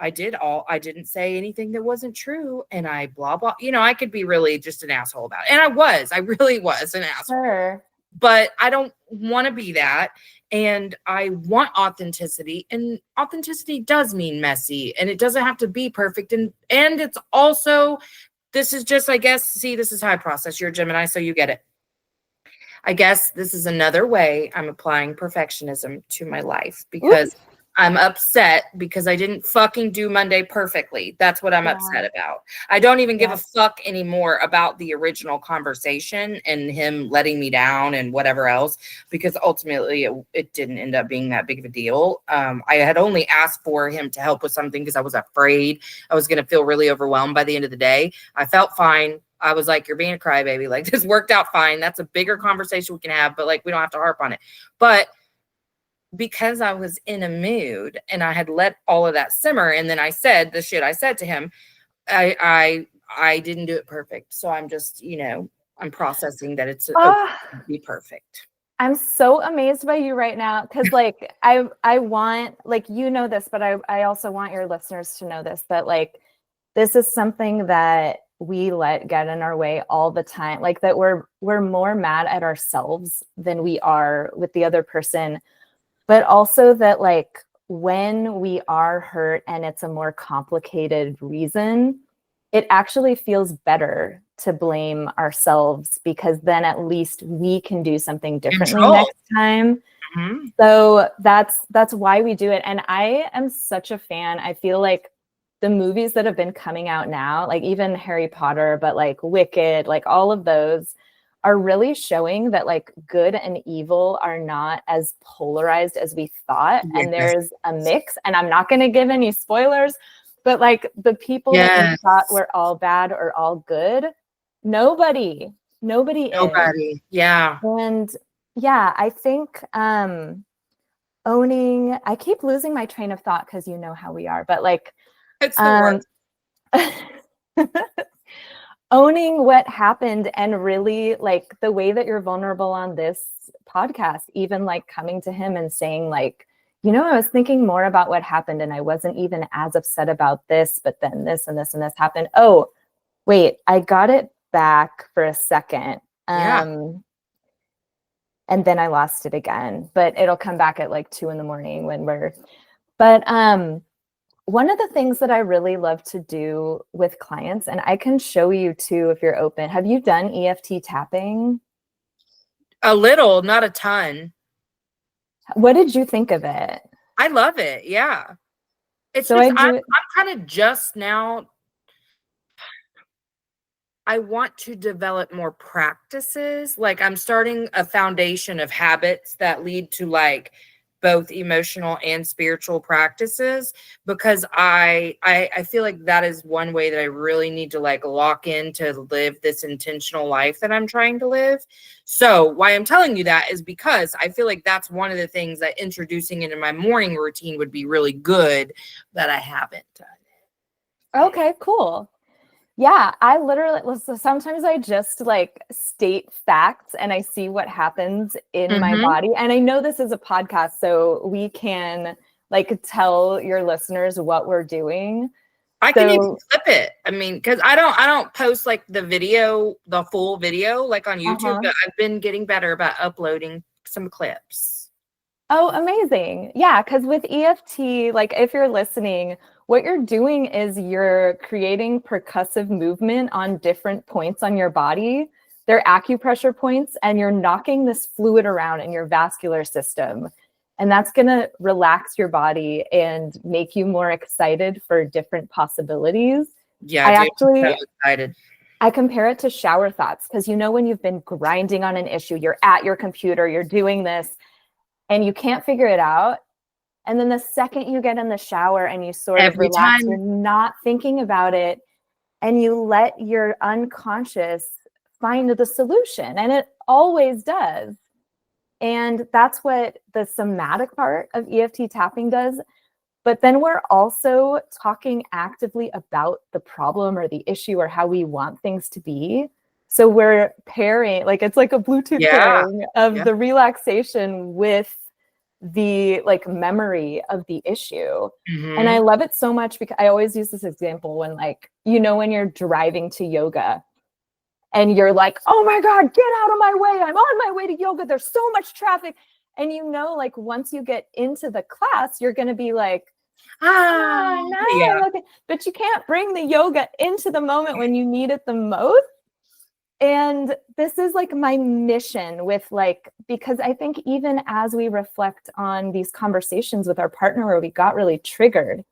I didn't say anything that wasn't true. And I blah, blah, you know, I could be really just an asshole about it. And I really was an asshole. Sure. But I don't want to be that. And I want authenticity. And authenticity does mean messy. And it doesn't have to be perfect. And it's also, this is just, I guess, see, this is how I process. You're a Gemini, so you get it. I guess this is another way I'm applying perfectionism to my life because I'm upset because I didn't fucking do Monday perfectly. That's what I'm upset about. I don't even give a fuck anymore about the original conversation and him letting me down and whatever else, because ultimately it didn't end up being that big of a deal. I had only asked for him to help with something because I was afraid I was going to feel really overwhelmed by the end of the day. I felt fine. I was like, you're being a crybaby. Like, this worked out fine. That's a bigger conversation we can have, but like, we don't have to harp on it. But because I was in a mood and I had let all of that simmer, and then I said the shit I said to him, I didn't do it perfect. So I'm just, you know, I'm processing that it's be perfect. I'm so amazed by you right now because like I want, like, you know this, but I also want your listeners to know this, that like this is something that we let get in our way all the time, like that we're more mad at ourselves than we are with the other person. But also that like when we are hurt and it's a more complicated reason, it actually feels better to blame ourselves because then at least we can do something differently next time. Mm-hmm. So that's why we do it. And I am such a fan. I feel like the movies that have been coming out now, like even Harry Potter, but like Wicked, like all of those are really showing that like good and evil are not as polarized as we thought. Yes. And there's a mix, and I'm not going to give any spoilers, but like the people that we thought were all bad or all good, nobody is. Yeah. And yeah, I think owning, I keep losing my train of thought because you know how we are, but like it's the worst. Owning what happened and really like the way that you're vulnerable on this podcast, even like coming to him and saying like, you know, I was thinking more about what happened and I wasn't even as upset about this, but then this and this and this happened. Oh, wait, I got it back for a second. And then I lost it again, but it'll come back at like 2 a.m. when one of the things that I really love to do with clients, and I can show you too if you're open. Have you done EFT tapping? A little, not a ton. What did you think of it? I love it. Yeah. It's so just, I'm kind of just now, I want to develop more practices. Like I'm starting a foundation of habits that lead to like both emotional and spiritual practices, because I feel like that is one way that I really need to like lock in to live this intentional life that I'm trying to live. So why I'm telling you that is because I feel like that's one of the things that introducing into my morning routine would be really good that I haven't done. Okay, cool. Yeah, I literally, sometimes I just like state facts and I see what happens in my body. And I know this is a podcast, so we can like tell your listeners what we're doing. I can even clip it. I mean, because I don't post like the full video like on YouTube, but I've been getting better about uploading some clips. Oh, amazing. Yeah, because with EFT, like if you're listening, what you're doing is you're creating percussive movement on different points on your body. They're acupressure points, and you're knocking this fluid around in your vascular system. And that's going to relax your body and make you more excited for different possibilities. Yeah, I'm so excited. I compare it to shower thoughts, because you know when you've been grinding on an issue, you're at your computer, you're doing this, and you can't figure it out. And then the second you get in the shower and you sort of relax, you're not thinking about it, and you let your unconscious find the solution. And it always does. And that's what the somatic part of EFT tapping does. But then we're also talking actively about the problem or the issue or how we want things to be. So we're pairing, like it's like a Bluetooth pairing of Yeah. the relaxation with the like memory of the issue. And I love it so much because I always use this example when like, you know, when you're driving to yoga and you're like, oh my God, get out of my way. I'm on my way to yoga. There's so much traffic. And you know, like once you get into the class, you're going to be like, no, yeah. okay. But you can't bring the yoga into the moment when you need it the most. And this is like my mission with like, because I think even as we reflect on these conversations with our partner where we got really triggered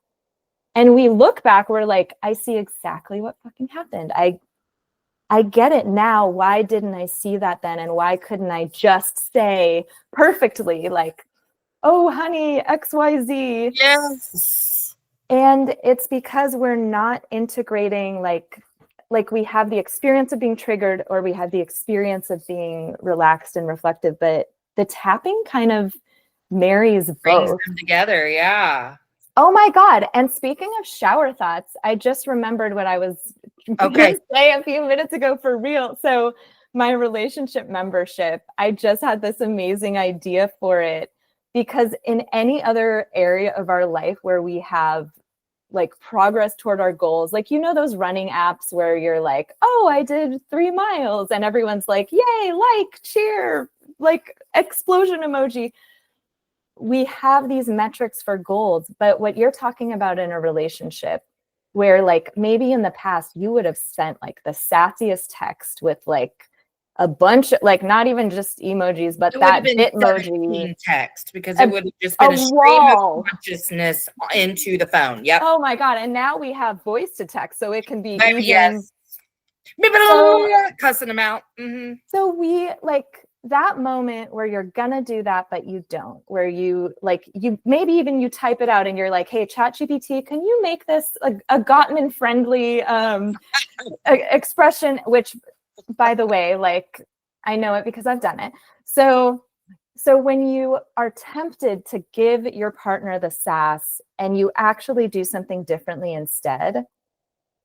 and we look back, we're like, I see exactly what fucking happened. I get it now. Why didn't I see that then? And why couldn't I just say perfectly like, oh, honey, XYZ. Yes. And it's because we're not integrating like we have the experience of being triggered or we have the experience of being relaxed and reflective, but the tapping kind of marries Brings both. them together. Yeah. Oh my God. And speaking of shower thoughts, I just remembered what I was going to say a few minutes ago for real. So my relationship membership, I just had this amazing idea for it because in any other area of our life where we have like progress toward our goals, like, you know, those running apps where you're like, oh, I did 3 miles and everyone's like, yay, like, cheer, like explosion emoji. We have these metrics for goals, but what you're talking about in a relationship where like maybe in the past you would have sent like the sassiest text with like a bunch of like not even just emojis, but It that would have been Bitmoji text because it would have just been a stream wall of consciousness into the phone. Yep. Oh my God. And now we have voice to text, so it can be Baby, even. yes. So, cussing them out. So we like that moment where you're gonna do that, but you don't, where you like, you maybe even you type it out and you're like, hey, ChatGPT, can you make this a Gottman friendly expression, which by the way, like I know it because I've done it. So when you are tempted to give your partner the sass and you actually do something differently instead,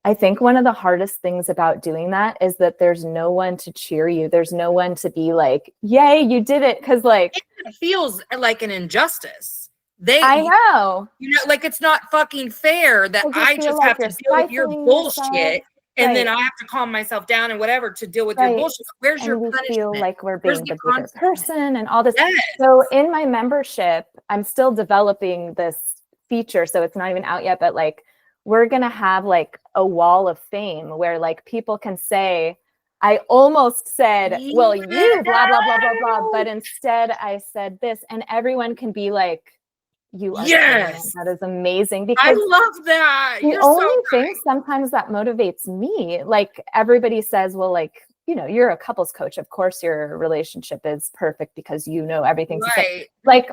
I think one of the hardest things about doing that is that there's no one to cheer you. There's no one to be like, yay, you did it. Cause like, it feels like an injustice. I know. You know, like it's not fucking fair that I just like have to deal with your bullshit. And then I have to calm myself down and whatever to deal with your bullshit. Where's and your we punishment? feel like we're being the bigger consequence? person and all this. Yes. So in my membership, I'm still developing this feature. So it's not even out yet, but like, we're going to have like a wall of fame where like people can say, I almost said, well, you blah, blah, blah, blah, blah. But instead I said this, and everyone can be like, you are yes, that is amazing. Because I love that. The only thing sometimes that motivates me, like everybody says, well, like, you know, you're a couples coach. Of course, your relationship is perfect because you know everything. Right. Like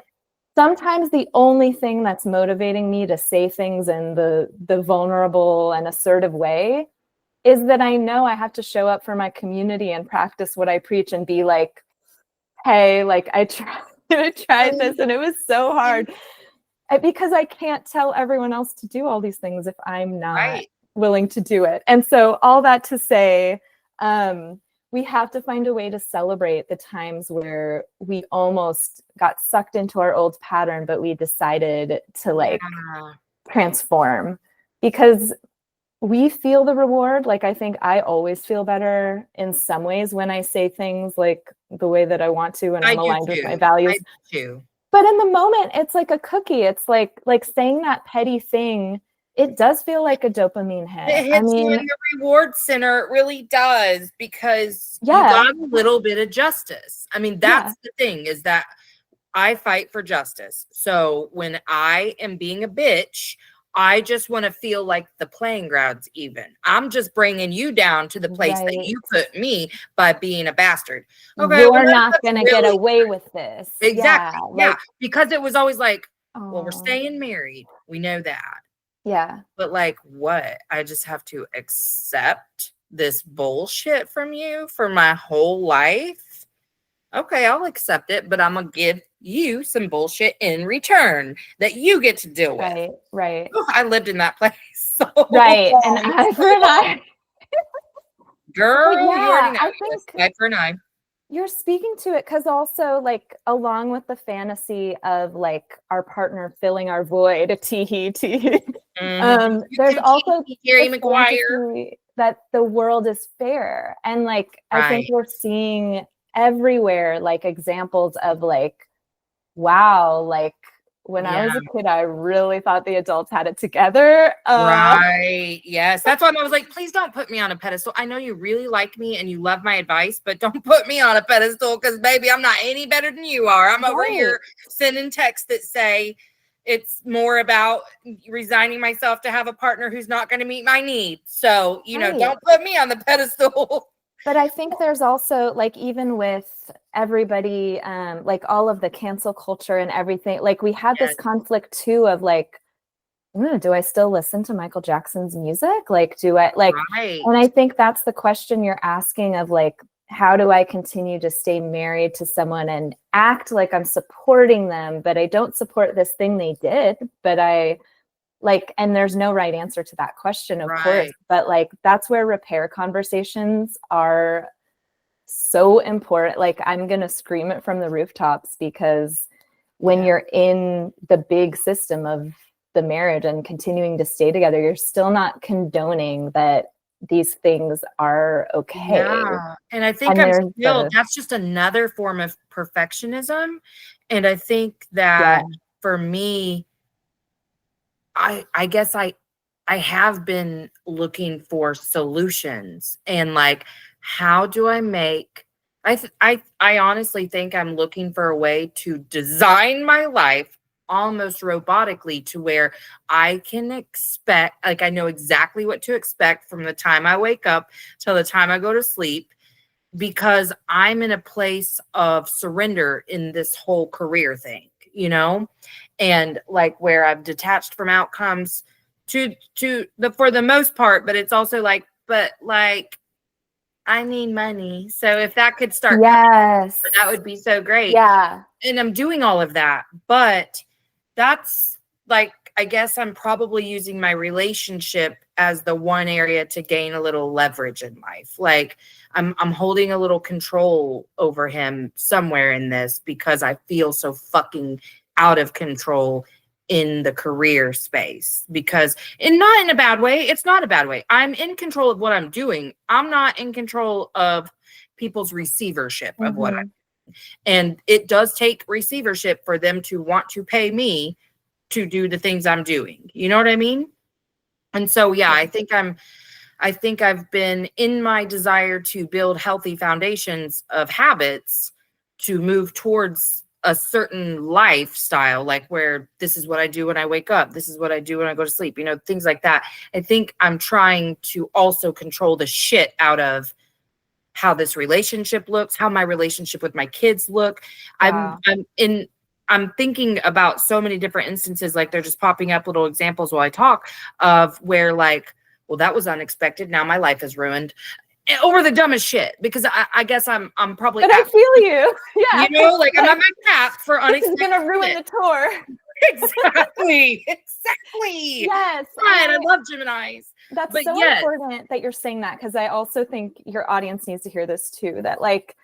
sometimes the only thing that's motivating me to say things in the vulnerable and assertive way is that I know I have to show up for my community and practice what I preach and be like, hey, like I tried this and it was so hard. Because I can't tell everyone else to do all these things if I'm not willing to do it. And so all that to say, we have to find a way to celebrate the times where we almost got sucked into our old pattern, but we decided to like transform, because we feel the reward. Like, I think I always feel better in some ways when I say things like the way that I want to, and I'm aligned with my values. I do. But in the moment, it's like a cookie. It's like saying that petty thing. It does feel like a dopamine hit. It hits you in the reward center. It really does, because you got a little bit of justice. I mean, that's the thing, is that I fight for justice. So when I am being a bitch, I just want to feel like the playing ground's even. I'm just bringing you down to the place that you put me by being a bastard. Okay, you're not going to get away with this. Exactly. Yeah, because it was always like, well, we're staying married. We know that. Yeah. But like, what? I just have to accept this bullshit from you for my whole life? Okay, I'll accept it, but I'm going to give you some bullshit in return that you get to deal with. Right. Oh, I lived in that place. So and eye for an eye. Girl, you yeah, already know. I Yes, think eye for an eye. you're speaking to it because also like along with the fantasy of like our partner filling our void, teehee tee. There's also Jerry the Maguire. fantasy that the world is fair. And like I think Right. we're seeing everywhere like examples of like, wow, like when I was Yeah. a kid, I really thought the adults had it together. Right. Yes. That's why I was like, please don't put me on a pedestal. I know you really like me and you love my advice, but don't put me on a pedestal because, baby, I'm not any better than you are. I'm over Right. here sending texts that say it's more about resigning myself to have a partner who's not going to meet my needs. So, Right. don't put me on the pedestal. But I think there's also like even with everybody, like all of the cancel culture and everything, like we had this conflict too of like, do I still listen to Michael Jackson's music? Like, do I like, Right. and I think that's the question you're asking of like, how do I continue to stay married to someone and act like I'm supporting them, but I don't support this thing they did, but I like, and there's no right answer to that question, of course, but like, that's where repair conversations are so important. Like, I'm going to scream it from the rooftops because when you're in the big system of the marriage and continuing to stay together, you're still not condoning that these things are okay. Yeah. And I think that's just another form of perfectionism. And I think that for me, I guess I have been looking for solutions and like, how do I make, I honestly think I'm looking for a way to design my life almost robotically to where I can expect, like, I know exactly what to expect from the time I wake up till the time I go to sleep, because I'm in a place of surrender in this whole career thing, and like where I've detached from outcomes to the for the most part, but it's also like, but like I need money. So if that could start yes, that would be so great. Yeah. And I'm doing all of that, but that's like, I guess I'm probably using my relationship as the one area to gain a little leverage in life. Like I'm holding a little control over him somewhere in this because I feel so fucking out of control in the career space, because, and not in a bad way. It's not a bad way. I'm in control of what I'm doing. I'm not in control of people's receivership of what I'm doing. And it does take receivership for them to want to pay me to do the things I'm doing. You know what I mean? And so, yeah, I think I've been in my desire to build healthy foundations of habits to move towards a certain lifestyle, like where this is what I do when I wake up, this is what I do when I go to sleep, things like that. I think I'm trying to also control the shit out of how this relationship looks, how my relationship with my kids look. Wow. I'm thinking about so many different instances, like they're just popping up little examples while I talk of where like, well, that was unexpected. Now my life is ruined over the dumbest shit, because I guess I'm probably. But I feel you. Yeah. Like I'm at my cap for unexpected. This is gonna ruin the tour. Exactly. Yes. Right. I love Geminis. That's so important that you're saying that, because I also think your audience needs to hear this too, that like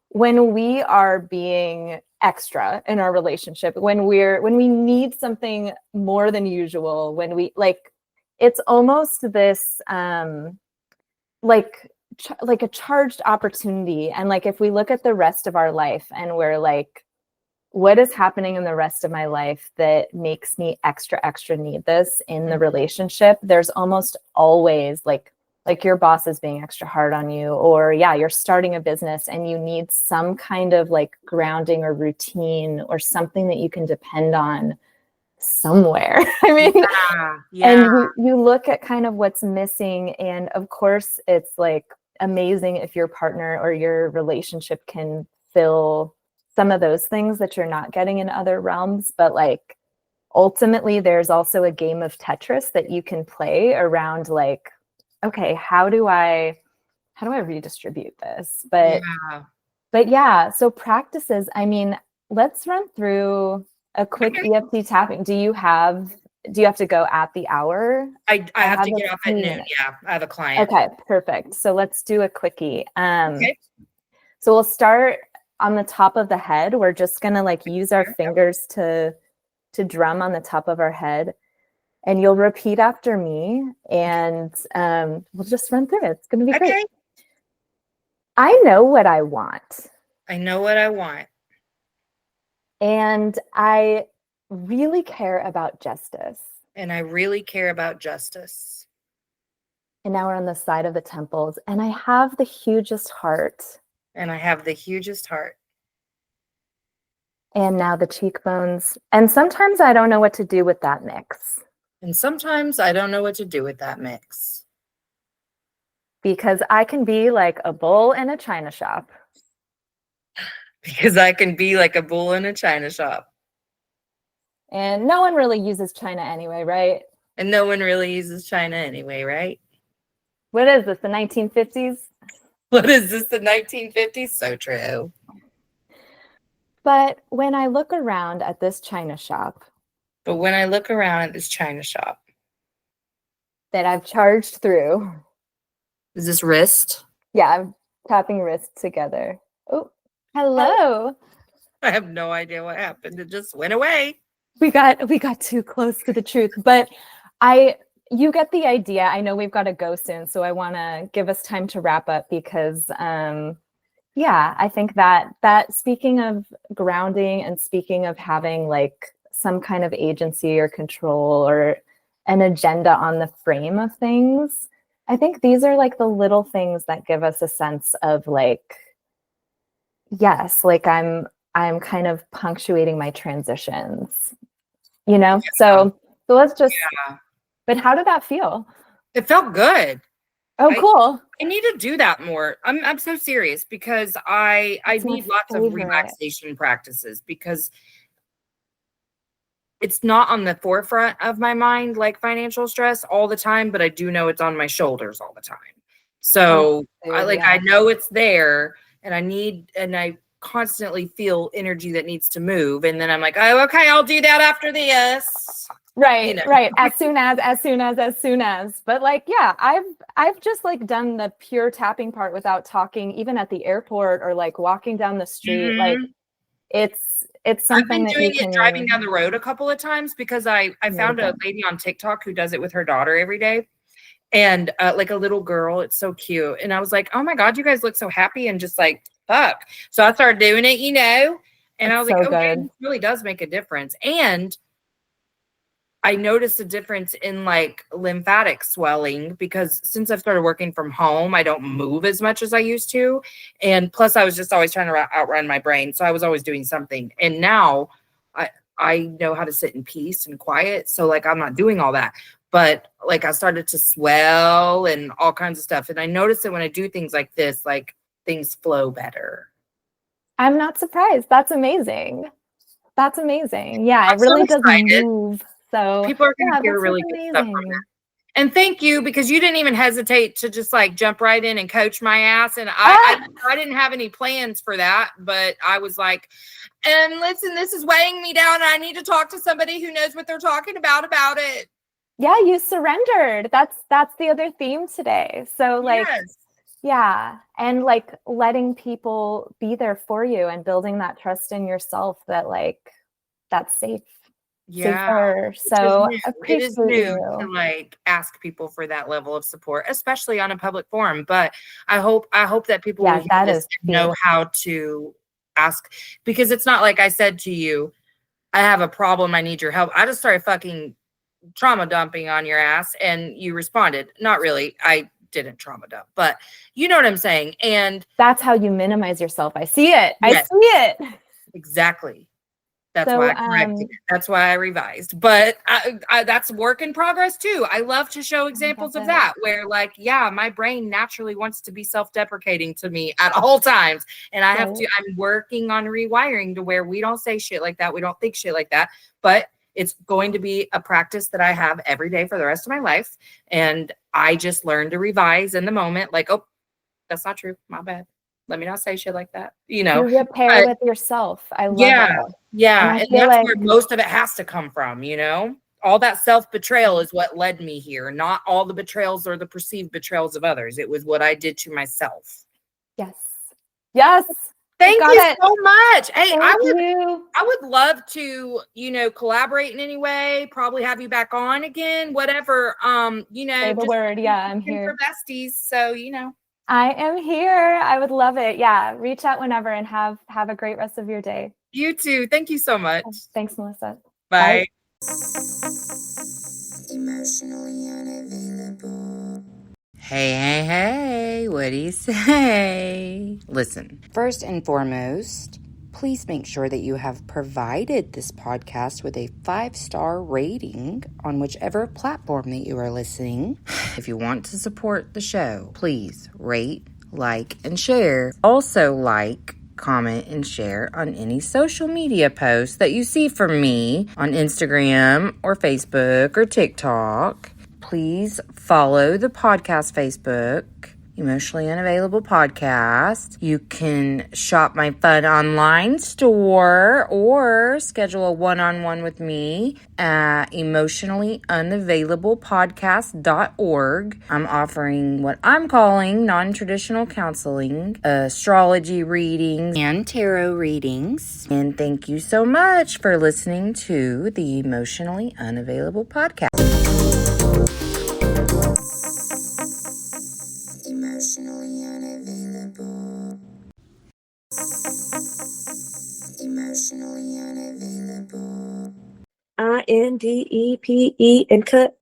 when we are being extra in our relationship, when we need something more than usual, when we like, it's almost this like a charged opportunity. And like if we look at the rest of our life and we're like, what is happening in the rest of my life that makes me extra need this in the relationship? There's almost always like your boss is being extra hard on you, or you're starting a business and you need some kind of like grounding or routine or something that you can depend on somewhere. I mean, and you look at kind of what's missing. And of course, it's like amazing if your partner or your relationship can fill some of those things that you're not getting in other realms. But like, ultimately, there's also a game of Tetris that you can play around like, okay, how do I redistribute this? But so practices, I mean, let's run through a quick EFT tapping. Do you have do you have to go at the hour? I have to have get a off at few noon. minutes. Yeah, I have a client. Okay, perfect. So let's do a quickie. Okay. So we'll start on the top of the head. We're just gonna like use our fingers to drum on the top of our head. And you'll repeat after me, and we'll just run through it. It's gonna be great. Okay. I know what I want. I know what I want. And I really care about justice. And I really care about justice. And now we're on the side of the temples. And I have the hugest heart. And I have the hugest heart. And now the cheekbones. And sometimes I don't know what to do with that mix. And sometimes I don't know what to do with that mix. Because I can be like a bull in a china shop. Because I can be like a bull in a china shop. And no one really uses china anyway, right? And no one really uses china anyway, right? What is this, the 1950s? What is this, the 1950s? So true. But when I look around at this china shop But when I look around at this china shop that I've charged through, is this wrist? yeah, I'm tapping wrists together. Oh, hello. I have no idea what happened. It just went away. We got too close to the truth, but you get the idea. I know we've got to go soon, so I want to give us time to wrap up because yeah, I think that speaking of grounding and speaking of having like some kind of agency or control or an agenda on the frame of things, I think these are like the little things that give us a sense of like, yes, like I'm kind of punctuating my transitions, you know? So let's just, but how did that feel? It felt good. Oh, cool. I need to do that more. I'm so serious because I need lots of relaxation practices because it's not on the forefront of my mind like financial stress all the time, but I do know it's on my shoulders all the time. So I know it's there and I constantly feel energy that needs to move. And then I'm like, oh, okay, I'll do that after this. Right, you know? Right. As soon as. But like, yeah, I've just like done the pure tapping part without talking, even at the airport or like walking down the street. Mm-hmm. Like it's something I've been doing it driving down the road a couple of times because I found a lady on TikTok who does it with her daughter every day. And like a little girl, it's so cute. And I was like, oh my God, you guys look so happy and just like, fuck. So I started doing it, you know, and I was like, okay, it really does make a difference. And I noticed a difference in like lymphatic swelling because since I've started working from home, I don't move as much as I used to. And plus I was just always trying to outrun my brain. So I was always doing something. And now I know how to sit in peace and quiet. So like, I'm not doing all that, but like I started to swell and all kinds of stuff. And I noticed that when I do things like this, like things flow better. I'm not surprised. That's amazing. Yeah, it really does move. So people are going to hear really good stuff from that. And thank you, because you didn't even hesitate to just like jump right in and coach my ass. And I didn't have any plans for that, but I was like, and listen, this is weighing me down. And I need to talk to somebody who knows what they're talking about it. Yeah, you surrendered. That's the other theme today. So like, yeah. And like letting people be there for you and building that trust in yourself that like, that's safe. Yeah. So it is new to like ask people for that level of support, especially on a public forum. But I hope that people will hear this and know how to ask, because it's not like I said to you, I have a problem, I need your help. I just started fucking trauma dumping on your ass and you responded. Not really. I didn't trauma dump, but you know what I'm saying. And that's how you minimize yourself. I see it. I see it. Exactly. That's why I corrected it. That's why I revised. But I that's work in progress too. I love to show examples of that where like, yeah, my brain naturally wants to be self-deprecating to me at all times. And I'm working on rewiring to where we don't say shit like that. We don't think shit like that. But it's going to be a practice that I have every day for the rest of my life. And I just learned to revise in the moment. Like, oh, that's not true. My bad. Let me not say shit like that. You know, you repair with yourself. I love it. Yeah. And that's like where most of it has to come from, you know? all that self-betrayal is what led me here. Not all the betrayals or the perceived betrayals of others. It was what I did to myself. Yes. Yes. Thank Got you it. so much. Hey, Thank you. I would love to, collaborate in any way, probably have you back on again, whatever. Say the word. Yeah, I'm here. For besties. So, I am here. I would love it. Yeah. Reach out whenever and have a great rest of your day. You too. Thank you so much. Thanks, Melissa. Bye. Emotionally unavailable. Hey, what do you say? Listen, first and foremost, please make sure that you have provided this podcast with a 5-star rating on whichever platform that you are listening. If you want to support the show, please rate, like, and share. Also like, comment, and share on any social media posts that you see from me on Instagram or Facebook or TikTok. Please follow the podcast Facebook, Emotionally Unavailable Podcast. You can shop my fun online store or schedule a one-on-one with me at emotionallyunavailablepodcast.org. I'm offering what I'm calling non-traditional counseling, astrology readings, and tarot readings. And thank you so much for listening to the Emotionally Unavailable Podcast. Emotionally unavailable. Emotionally unavailable. INDEPE and cut.